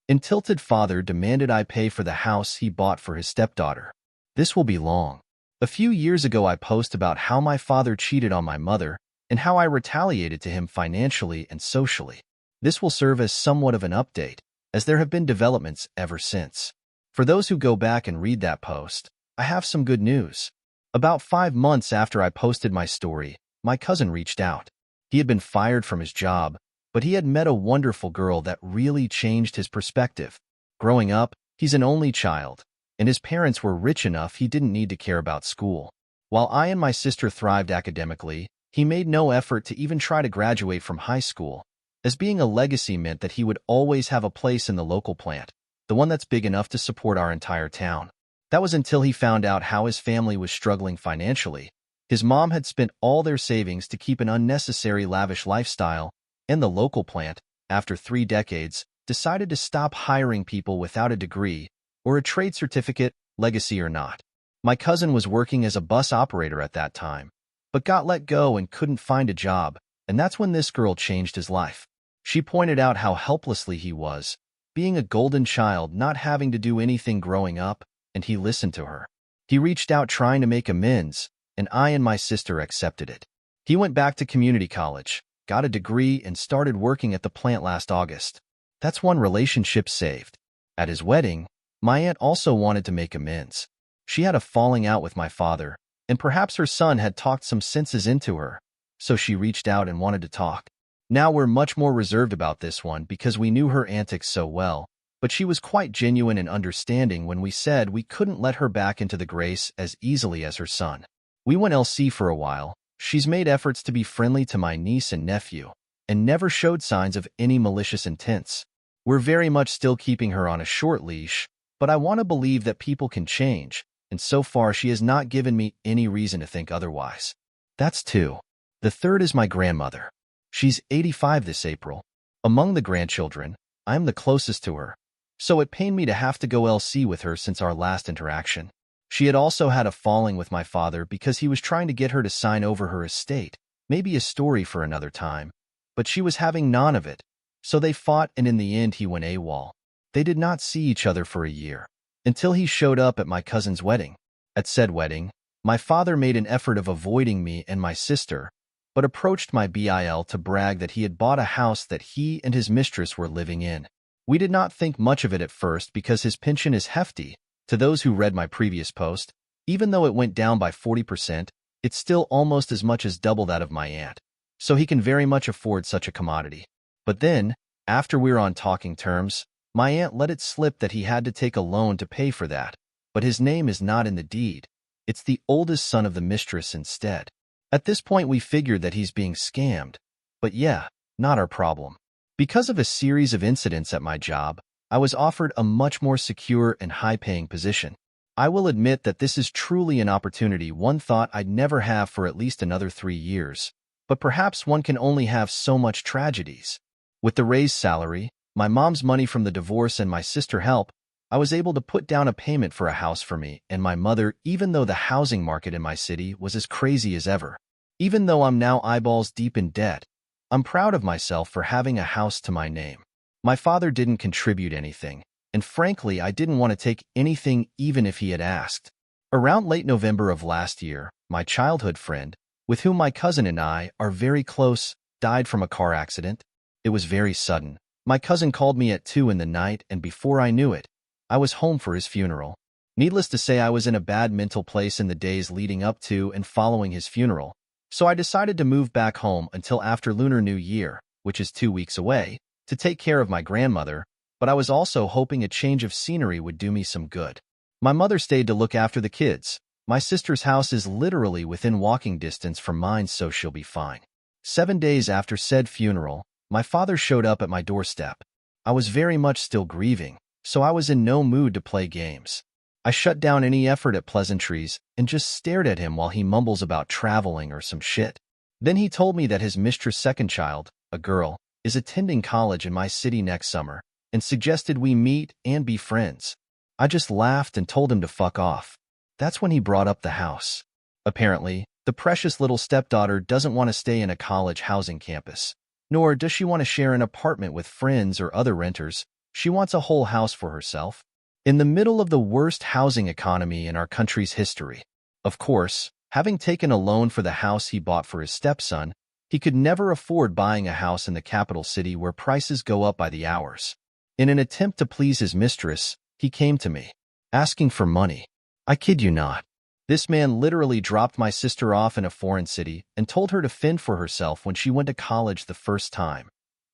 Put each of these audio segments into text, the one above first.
Entilted father demanded I pay for the house he bought for his stepdaughter. This will be long. A few years ago I posted about how my father cheated on my mother and how I retaliated to him financially and socially. This will serve as somewhat of an update, as there have been developments ever since. For those who go back and read that post, I have some good news. About 5 months after I posted my story, my cousin reached out. He had been fired from his job, but he had met a wonderful girl that really changed his perspective. Growing up, he's an only child, and his parents were rich enough he didn't need to care about school. While I and my sister thrived academically, he made no effort to even try to graduate from high school, as being a legacy meant that he would always have a place in the local plant, the one that's big enough to support our entire town. That was until he found out how his family was struggling financially. His mom had spent all their savings to keep an unnecessary lavish lifestyle, and the local plant, after 3 decades, decided to stop hiring people without a degree or a trade certificate, legacy or not. My cousin was working as a bus operator at that time, but got let go and couldn't find a job, and that's when this girl changed his life. She pointed out how helplessly he was, being a golden child, not having to do anything growing up, and he listened to her. He reached out trying to make amends, and I and my sister accepted it. He went back to community college, got a degree, and started working at the plant last August. That's one relationship saved. At his wedding, my aunt also wanted to make amends. She had a falling out with my father, and perhaps her son had talked some senses into her, so she reached out and wanted to talk. Now we're much more reserved about this one because we knew her antics so well, but she was quite genuine and understanding when we said we couldn't let her back into the grace as easily as her son. We went LC for a while. She's made efforts to be friendly to my niece and nephew, and never showed signs of any malicious intents. We're very much still keeping her on a short leash, but I want to believe that people can change, and so far she has not given me any reason to think otherwise. That's 2. The third is my grandmother. She's 85 this April. Among the grandchildren, I'm the closest to her, so it pained me to have to go LC with her since our last interaction. She had also had a falling with my father because he was trying to get her to sign over her estate, maybe a story for another time, but she was having none of it, so they fought, and in the end he went AWOL. They did not see each other for a year, until he showed up at my cousin's wedding. At said wedding, my father made an effort of avoiding me and my sister, but approached my BIL to brag that he had bought a house that he and his mistress were living in. We did not think much of it at first because his pension is hefty. To those who read my previous post, even though it went down by 40%, it's still almost as much as double that of my aunt, so he can very much afford such a commodity. But then, after we were on talking terms, my aunt let it slip that he had to take a loan to pay for that, but his name is not in the deed. It's the oldest son of the mistress instead. At this point we figured that he's being scammed, but yeah, not our problem. Because of a series of incidents at my job, I was offered a much more secure and high-paying position. I will admit that this is truly an opportunity one thought I'd never have for at least another 3 years, but perhaps one can only have so much tragedies. With the raised salary, my mom's money from the divorce, and my sister help, I was able to put down a payment for a house for me and my mother, even though the housing market in my city was as crazy as ever. Even though I'm now eyeballs deep in debt, I'm proud of myself for having a house to my name. My father didn't contribute anything, and frankly I didn't want to take anything even if he had asked. Around late November of last year, my childhood friend, with whom my cousin and I are very close, died from a car accident. It was very sudden. My cousin called me at 2 in the night, and before I knew it, I was home for his funeral. Needless to say, I was in a bad mental place in the days leading up to and following his funeral, so I decided to move back home until after Lunar New Year, which is 2 weeks away, to take care of my grandmother, but I was also hoping a change of scenery would do me some good. My mother stayed to look after the kids. My sister's house is literally within walking distance from mine, so she'll be fine. 7 days after said funeral, my father showed up at my doorstep. I was very much still grieving, so I was in no mood to play games. I shut down any effort at pleasantries and just stared at him while he mumbles about traveling or some shit. Then he told me that his mistress' second child, a girl, is attending college in my city next summer, and suggested we meet and be friends. I just laughed and told him to fuck off. That's when he brought up the house. Apparently, the precious little stepdaughter doesn't want to stay in a college housing campus, nor does she want to share an apartment with friends or other renters, She wants a whole house for herself. In the middle of the worst housing economy in our country's history. Of course, having taken a loan for the house he bought for his stepson, he could never afford buying a house in the capital city where prices go up by the hours. In an attempt to please his mistress, he came to me, asking for money. I kid you not. This man literally dropped my sister off in a foreign city and told her to fend for herself when she went to college the first time.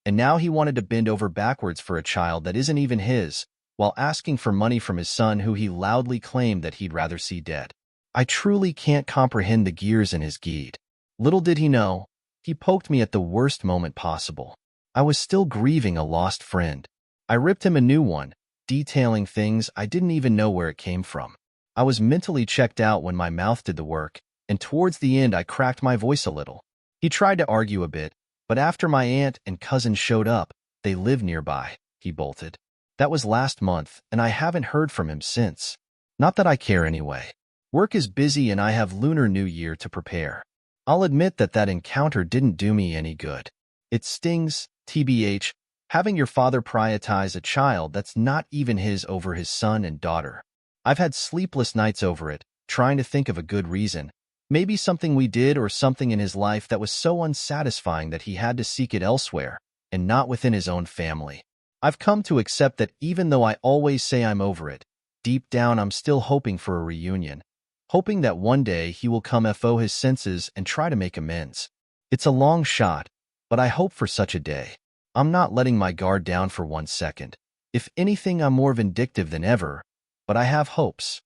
And now he wanted to bend over backwards for a child that isn't even his, while asking for money from his son who he loudly claimed that he'd rather see dead. I truly can't comprehend the gears in his geed. Little did he know, he poked me at the worst moment possible. I was still grieving a lost friend. I ripped him a new one, detailing things I didn't even know where it came from. I was mentally checked out when my mouth did the work, and towards the end I cracked my voice a little. He tried to argue a bit, but after my aunt and cousin showed up, they live nearby, he bolted. That was last month, and I haven't heard from him since. Not that I care anyway. Work is busy and I have Lunar New Year to prepare. I'll admit that encounter didn't do me any good. It stings, TBH, having your father prioritize a child that's not even his over his son and daughter. I've had sleepless nights over it, trying to think of a good reason. Maybe something we did or something in his life that was so unsatisfying that he had to seek it elsewhere, and not within his own family. I've come to accept that even though I always say I'm over it, deep down I'm still hoping for a reunion. Hoping that one day he will come FO his senses and try to make amends. It's a long shot, but I hope for such a day. I'm not letting my guard down for 1 second. If anything, I'm more vindictive than ever, but I have hopes.